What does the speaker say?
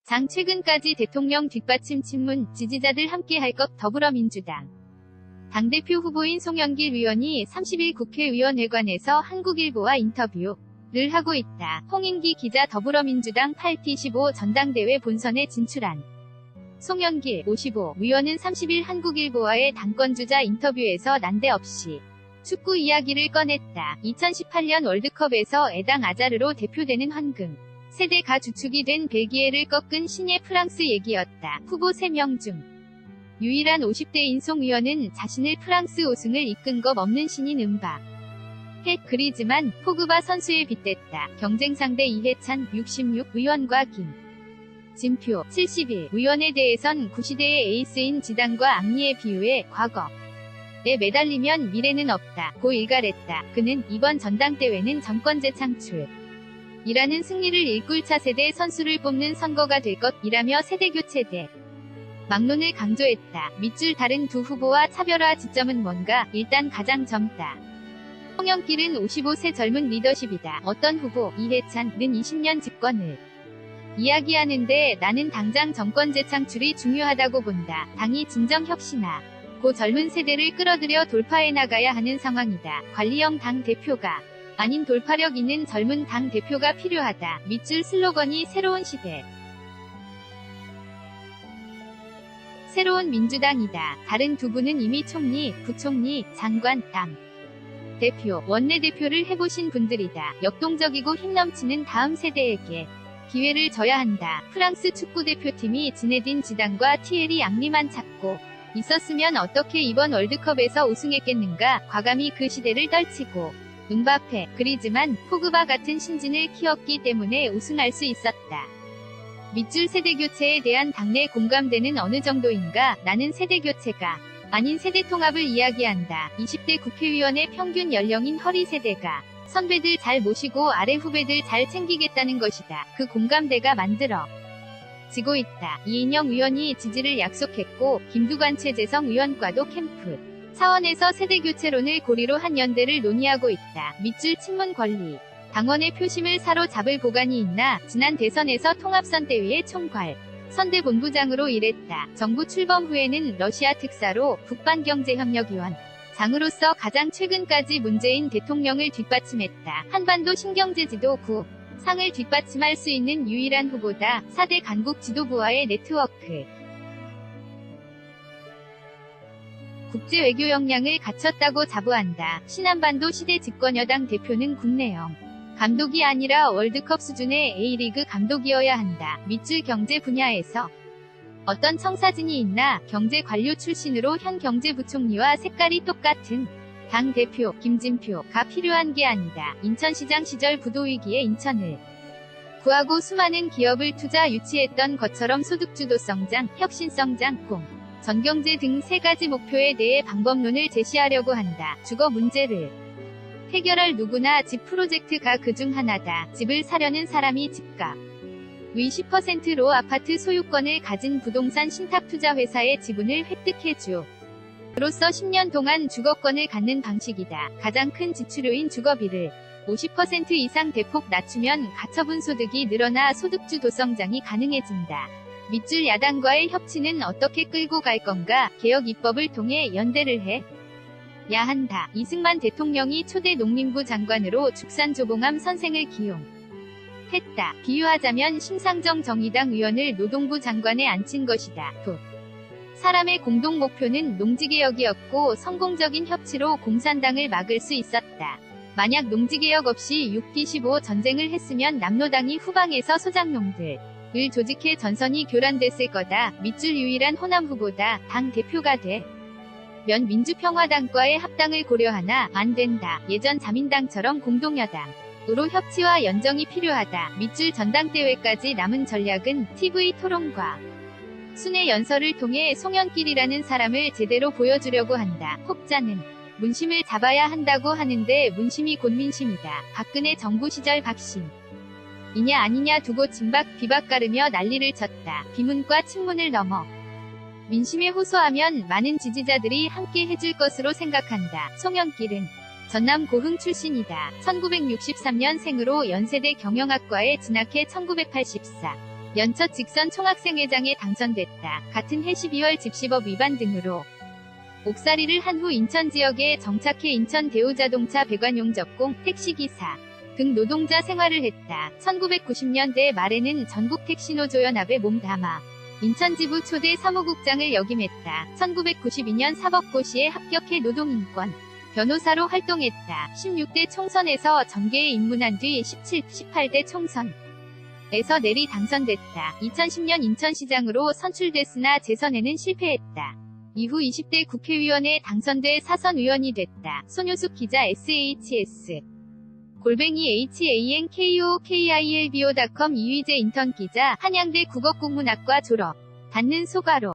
장 최근까지 대통령 뒷받침 친문, 지지자들 함께할 것 더불어민주당. 당대표 후보인 송영길 의원이 30일 국회의원회관에서 한국일보와 인터뷰를 하고 있다. 홍인기 기자. 더불어민주당 8T15 전당대회 본선에 진출한 송영길 55 의원은 30일 한국일보와의 당권주자 인터뷰에서 난데없이 축구 이야기를 꺼냈다. 2018년 월드컵에서 에당 아자르로 대표되는 황금 세대가 주축이 된 벨기에를 꺾은 신예 프랑스 얘기였다. 후보 3명 중 유일한 50대인 송 의원은 자신을 프랑스 우승을 이끈 것 없는 신인 음바페, 그리즈만, 포그바 선수에 빗댔다. 경쟁 상대 이해찬 66 의원과 김진표 71 의원에 대해선 구시대의 에이스인 지단과 앙리에 비유해 과거에 매달리면 미래는 없다 고 일갈했다. 그는 이번 전당대회는 정권 재창출 이라는 승리를 일굴 차세대 선수를 뽑는 선거가 될 것이라며 세대교체대 막론을 강조했다. 밑줄 다른 두 후보와 차별화 지점은 뭔가? 일단 가장 젊다. 송영길은 55세 젊은 리더십이다. 어떤 후보, 이해찬은 20년 집권을 이야기하는데 나는 당장 정권 재창출이 중요하다고 본다. 당이 진정 혁신하고 젊은 세대를 끌어들여 돌파해 나가야 하는 상황이다. 관리형 당 대표가 아닌 돌파력 있는 젊은 당 대표가 필요하다. 밑줄 슬로건이 새로운 시대. 새로운 민주당이다. 다른 두 분은 이미 총리, 부총리, 장관, 당 대표, 원내대표를 해보신 분들이다. 역동적이고 힘넘치는 다음 세대에게 기회를 줘야 한다. 프랑스 축구대표팀이 지네딘 지단과 티에리 앙리만 찾고 있었으면 어떻게 이번 월드컵에서 우승했겠는가? 과감히 그 시대를 떨치고 음바페, 그리즈만, 포그바 같은 신진을 키웠기 때문에 우승할 수 있었다. 밑줄 세대교체에 대한 당내 공감대는 어느 정도인가? 나는 세대교체가 아닌 세대통합을 이야기한다. 20대 국회의원의 평균 연령인 허리 세대가 선배들 잘 모시고 아래 후배들 잘 챙기겠다는 것이다. 그 공감대가 만들어지고 있다. 이인영 의원이 지지를 약속했고 김두관 최재성 의원과도 캠프 차원에서 세대교체론을 고리로 한 연대를 논의하고 있다. 밑줄 친문 권리 당원의 표심을 사로잡을 보관이 있나? 지난 대선에서 통합선대위의 총괄 선대본부장으로 일했다. 정부 출범 후에는 러시아 특사로 북반경제협력위원 장으로서 가장 최근까지 문재인 대통령을 뒷받침했다. 한반도 신경제지도 상을 뒷받침할 수 있는 유일한 후보다. 4대 강국 지도부와의 네트워크 국제 외교 역량을 갖췄다고 자부한다. 신한반도 시대 집권여당 대표는 국내형 감독이 아니라 월드컵 수준의 A리그 감독이어야 한다. 밑줄 경제 분야에서 어떤 청사진이 있나? 경제 관료 출신으로 현 경제부총리와 색깔이 똑같은 당 대표 김진표가 필요한 게 아니다. 인천시장 시절 부도위기에 인천을 구하고 수많은 기업을 투자 유치했던 것처럼 소득주도 성장, 혁신성 짱뽕, 전경제 등 3가지 목표에 대해 방법론을 제시하려고 한다. 주거 문제를 해결할 누구나 집 프로젝트가 그중 하나다. 집을 사려는 사람이 집값 위 10%로 아파트 소유권을 가진 부동산 신탁투자회사의 지분을 획득해줘. 그로써 10년 동안 주거권을 갖는 방식이다. 가장 큰 지출료인 주거비를 50% 이상 대폭 낮추면 가처분 소득이 늘어나 소득주 도성장이 가능해진다. 밑줄 야당과의 협치는 어떻게 끌고 갈 건가? 개혁 입법을 통해 연대를 해야 한다. 이승만 대통령이 초대 농림부 장관으로 죽산조봉암 선생을 기용했다. 비유하자면 심상정 정의당 의원을 노동부 장관에 앉힌 것이다. 두 사람의 공동 목표는 농지개혁이었고 성공적인 협치로 공산당을 막을 수 있었다. 만약 농지개혁 없이 6.15 전쟁을 했으면 남로당이 후방에서 소작농들을 조직해 전선이 교란됐을 거다. 밑줄 유일한 호남 후보다. 당 대표가 되면 민주평화당과의 합당을 고려하나? 안 된다. 예전 자민당처럼 공동여당으로 협치와 연정이 필요하다. 밑줄 전당대회까지 남은 전략은 TV 토론과 순회 연설을 통해 송영길이라는 사람을 제대로 보여주려고 한다. 혹자는 문심을 잡아야 한다고 하는데 문심이 곧 민심이다. 박근혜 정부 시절 박심 이냐 아니냐 두고 진박 비박 가르며 난리를 쳤다. 비문과 친문을 넘어 민심에 호소하면 많은 지지자들이 함께 해줄 것으로 생각한다. 송영길은 전남 고흥 출신이다. 1963년 생으로 연세대 경영학과에 진학해 1984 연첫 직선 총학생회장에 당선됐다. 같은 해 12월 집시법 위반 등으로 옥살이를 한 후 인천 지역에 정착해 인천 대우자동차 배관용 적공, 택시기사 등 노동자 생활을 했다. 1990년대 말에는 전국택시노조연합에 몸담아 인천 지부 초대 사무국장을 역임했다. 1992년 사법고시에 합격해 노동인권 변호사로 활동했다. 16대 총선에서 정계에 입문한 뒤 17, 18대 총선에서 내리 당선됐다. 2010년 인천시장으로 선출됐으나 재선에는 실패했다. 이후 20대 국회의원에 당선돼 사선 의원이 됐다. 손효숙 기자 SHS @hankookilbo.com 이휘재 인턴 기자 한양대 국어국문학과 졸업. 받는 소가로